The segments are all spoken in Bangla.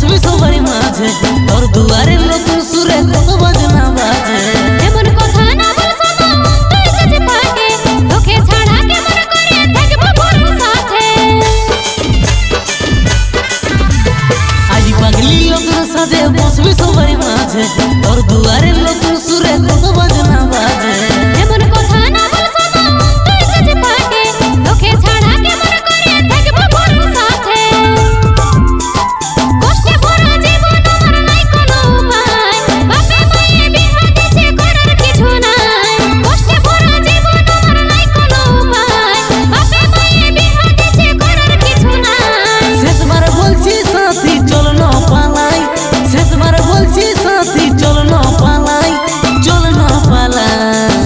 বসবি সবাই মাঝে, তোর দুয়ারে নতুন সুরে কত বাজনা বাজে। এমন কথা না বল সদা তুই যে পাকে, তোকে ছাড়া কেমন করে থাকবো বড় সাথে। আজ পাগলি লোকের সাথে বসবি সবাই মাঝে, তোর দুয়ারে নতুন সুরে কত বাজনা বাজে। এমন কথা না বল সদা তুই যে পাকে, তোকে ছাড়া কেমন করে থাকবো বড় সাথে। কষ্টে ভরা জীবন আমার নাই কোনো উপায়, বাপে মায়ে বিহা দিছে করার কিছু নাই। কষ্টে ভরা জীবন আমার নাই কোনো উপায়, বাপে মায়ে বিহা দিছে করার কিছু নাই। শেষবার বলছি সাথী চল না পালাই, শেষবার বলছি সাথী চল না পালাই, চল না পালাই।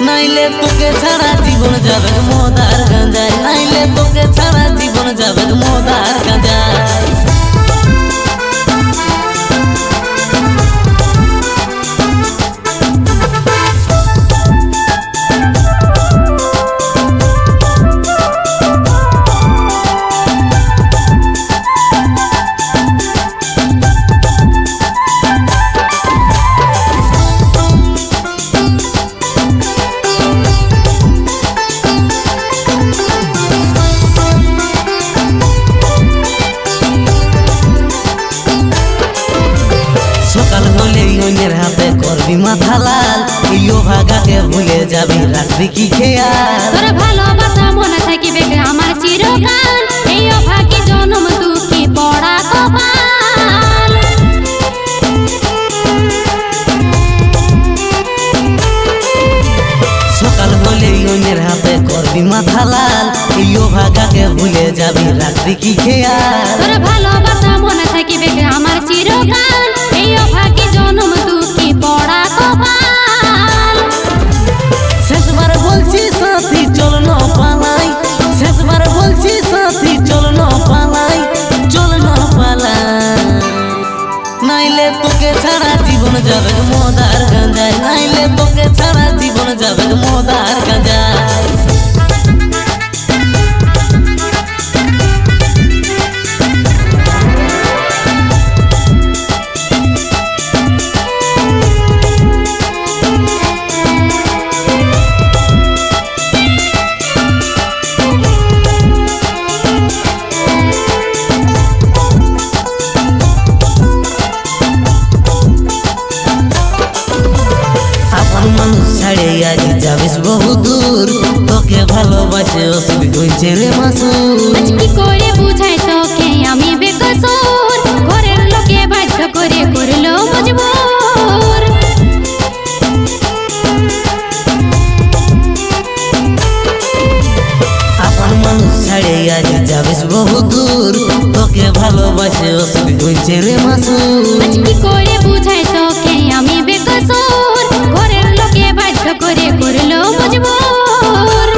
নাইলে তোকে ছাড়া জীবন যাবে মদার গাঁজায়, নাইলে তোকে ছাড়া জীবন যাবে মদার গাঁজায়। সকাল হলেই অন্যের হাতে করবি মাথা লাল, ইয়ো ভাগাকে ভুলে যাবি রাখবি কি খেয়াল। তোর ভালোবাসা মনে থাকিবে আমার চিরকাল, এই অভাগী জনম দুঃখী পড়া কপাল। সকাল হলেই অন্যের হাতে করবি মাথা লাল, ইয়ো ভাগাকে ভুলে যাবি রাখবি কি খেয়াল। তোর ভালোবাসা মনে থাকিবে আমার চিরকাল, এই অভাগী জনম দুঃখী পড়া কপাল। শেষবার বলছি সাথী চল না পালাই, শেষবার বলছি সাথী চল না পালাই, চল না পালাই। নাইলে তোকে ছাড়া জীবন যাবে মদার গাঁজায়, নাইলে তোকে ছাড়া জীবন যাবে মদার গাঁজায়। মানুষ ছাড়ে আজ যাবিস বহু দূর, তোকে ভালোবাসে অসুখ হয়েছে রে মাসুর। আজ কি করে বুঝাই তোকে আমি বেকসুর, ঘরের লোকে বাধ্য করে করলো মজবুর। আপন মানুষ ছাড়ে আজ যাবিস বহু দূর, তোকে ভালোবাসে অসুখ হয়েছে রে মাসুর। আজ কি করে বুঝাই তোকে আমি বেকসুর, ঘরের লোকে বাধ্য করে করলো মজবুর।